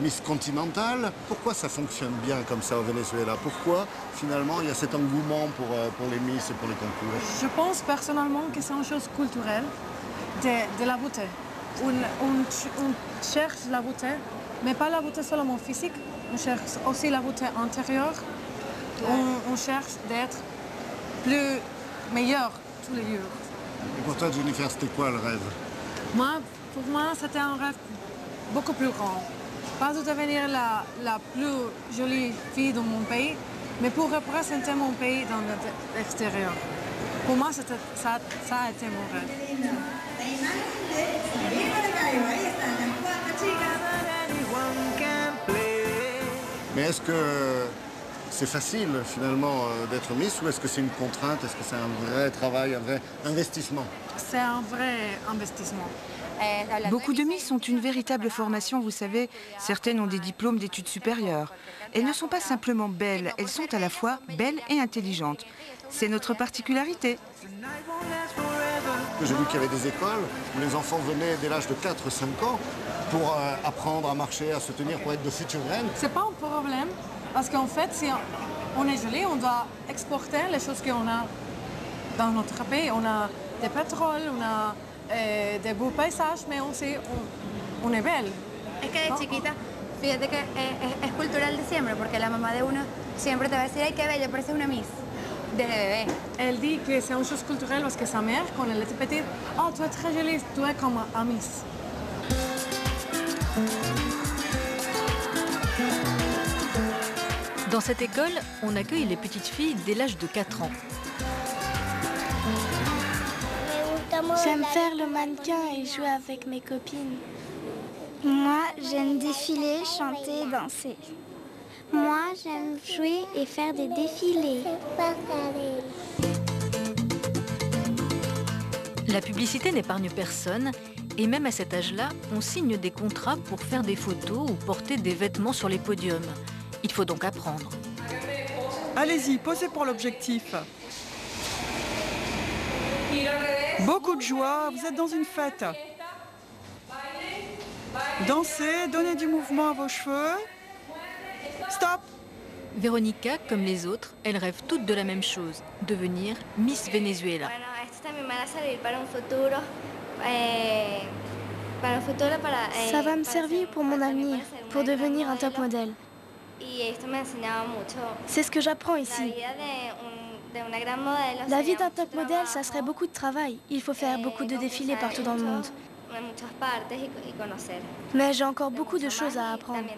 Miss Continental. Pourquoi ça fonctionne bien comme ça au Venezuela? Pourquoi finalement il y a cet engouement pour les Miss et pour les concours? Je pense personnellement que c'est une chose culturelle de la beauté. On cherche la beauté, mais pas la beauté seulement physique, on cherche aussi la beauté intérieure. On cherche d'être plus meilleur tous les jours. Et pour toi, Jennifer, c'était quoi le rêve? Pour moi, c'était un rêve beaucoup plus grand. Pas de devenir la plus jolie fille de mon pays, mais pour représenter mon pays dans l'extérieur. Pour moi, ça a été mon rêve. Mais est-ce que c'est facile finalement d'être Miss ou est-ce que c'est une contrainte? Est-ce que c'est un vrai travail, un vrai investissement? C'est un vrai investissement. Beaucoup de Miss ont une véritable formation, vous savez. Certaines ont des diplômes d'études supérieures. Elles ne sont pas simplement belles, elles sont à la fois belles et intelligentes. C'est notre particularité. J'ai vu qu'il y avait des écoles où les enfants venaient dès l'âge de 4-5 ans pour apprendre à marcher, à se tenir, pour être de futures reines. C'est pas un problème, parce qu'en fait, si on est joli, on doit exporter les choses qu'on a dans notre pays. On a des pétroles, on a des beaux paysages, mais aussi on est belle. Es que de chiquita, fíjate que es cultural de siempre, porque la mamá de uno siempre te va a decir, ay, qué bella, pareces una Miss, desde bebé. Elle dit que c'est une chose culturelle parce que sa mère, quand elle était petite, oh, tu es très jolie, tu es comme un Miss. Dans cette école, on accueille les petites filles dès l'âge de 4 ans. J'aime faire le mannequin et jouer avec mes copines. Moi, j'aime défiler, chanter, danser. Moi, j'aime jouer et faire des défilés. La publicité n'épargne personne et même à cet âge-là, on signe des contrats pour faire des photos ou porter des vêtements sur les podiums. Il faut donc apprendre. Allez-y, posez pour l'objectif. Beaucoup de joie, vous êtes dans une fête. Dansez, donnez du mouvement à vos cheveux. Stop! Véronica, comme les autres, elle rêve toutes de la même chose, devenir Miss Venezuela. Ça va me servir pour mon avenir, pour devenir un top modèle. C'est ce que j'apprends ici. La vie d'un top modèle, ça serait beaucoup de travail. Il faut faire beaucoup de défilés partout dans le monde. Mais j'ai encore beaucoup de choses à apprendre.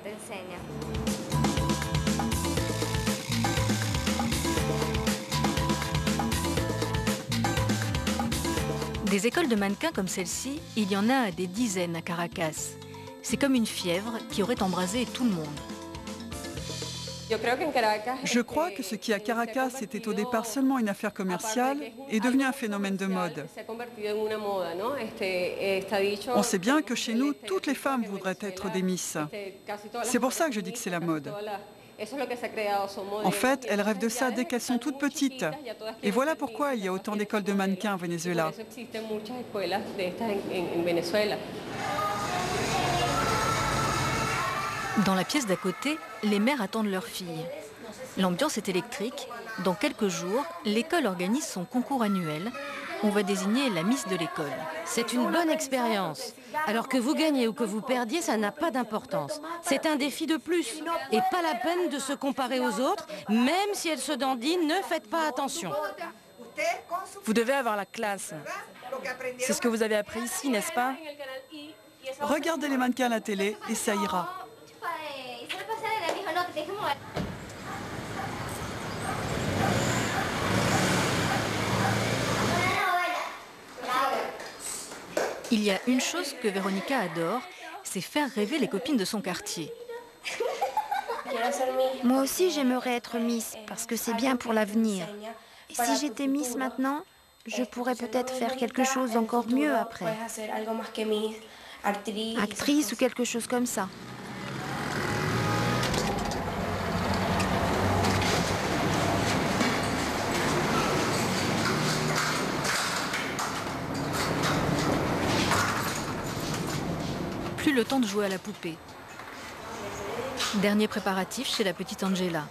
Des écoles de mannequins comme celle-ci, il y en a des dizaines à Caracas. C'est comme une fièvre qui aurait embrasé tout le monde. Je crois que ce qui à Caracas était au départ seulement une affaire commerciale est devenu un phénomène de mode. On sait bien que chez nous, toutes les femmes voudraient être des Miss. C'est pour ça que je dis que c'est la mode. En fait, elles rêvent de ça dès qu'elles sont toutes petites. Et voilà pourquoi il y a autant d'écoles de mannequins au Venezuela. Dans la pièce d'à côté, les mères attendent leurs filles. L'ambiance est électrique. Dans quelques jours, l'école organise son concours annuel. On va désigner la Miss de l'école. C'est une bonne expérience. Alors que vous gagnez ou que vous perdiez, ça n'a pas d'importance. C'est un défi de plus. Et pas la peine de se comparer aux autres, même si elles se dandinent, ne faites pas attention. Vous devez avoir la classe. C'est ce que vous avez appris ici, n'est-ce pas? Regardez les mannequins à la télé et ça ira. Il y a une chose que Véronica adore, c'est faire rêver les copines de son quartier. Moi aussi, j'aimerais être Miss, parce que c'est bien pour l'avenir. Et si j'étais Miss maintenant, je pourrais peut-être faire quelque chose d'encore mieux après. Actrice ou quelque chose comme ça. Plus le temps de jouer à la poupée. Dernier préparatif chez la petite Angela.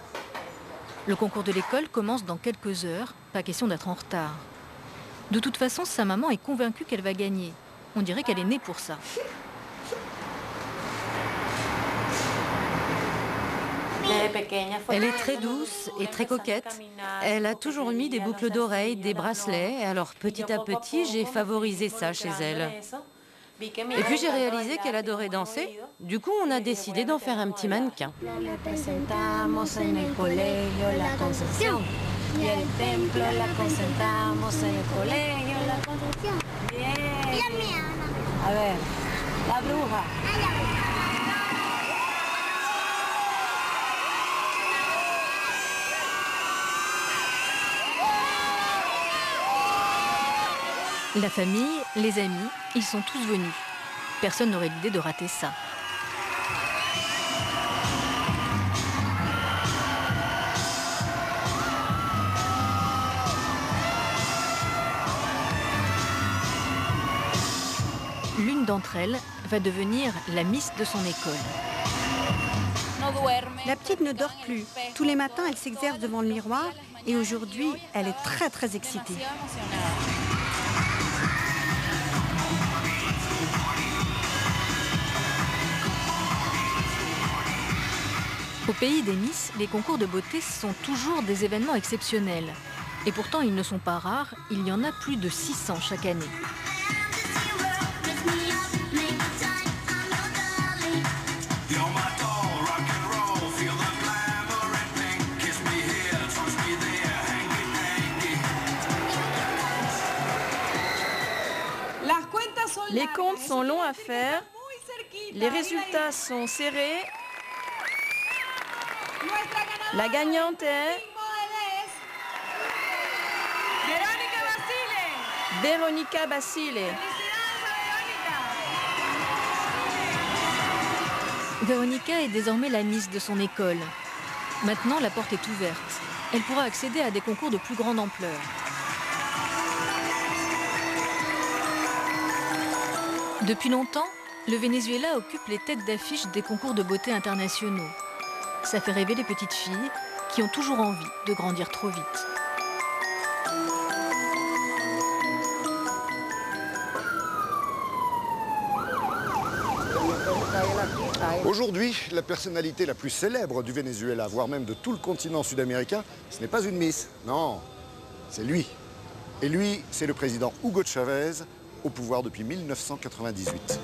Le concours de l'école commence dans quelques heures, pas question d'être en retard. De toute façon, sa maman est convaincue qu'elle va gagner. On dirait qu'elle est née pour ça. Elle est très douce et très coquette. Elle a toujours mis des boucles d'oreilles, des bracelets. Alors petit à petit, j'ai favorisé ça chez elle. Et puis j'ai réalisé qu'elle adorait danser. Du coup, on a décidé d'en faire un petit mannequin. La famille, les amis, ils sont tous venus. Personne n'aurait l'idée de rater ça. L'une d'entre elles va devenir la Miss de son école. La petite ne dort plus. Tous les matins, elle s'exerce devant le miroir et aujourd'hui, elle est très excitée. Au pays des Miss, les concours de beauté sont toujours des événements exceptionnels. Et pourtant, ils ne sont pas rares, il y en a plus de 600 chaque année. Les comptes sont longs à faire, les résultats sont serrés. La gagnante est Veronica Basile. Veronica est désormais la Miss de son école. Maintenant, la porte est ouverte. Elle pourra accéder à des concours de plus grande ampleur. Depuis longtemps, le Venezuela occupe les têtes d'affiche des concours de beauté internationaux. Ça fait rêver les petites filles qui ont toujours envie de grandir trop vite. Aujourd'hui, la personnalité la plus célèbre du Venezuela, voire même de tout le continent sud-américain, ce n'est pas une Miss, non, c'est lui. Et lui, c'est le président Hugo Chavez, au pouvoir depuis 1998.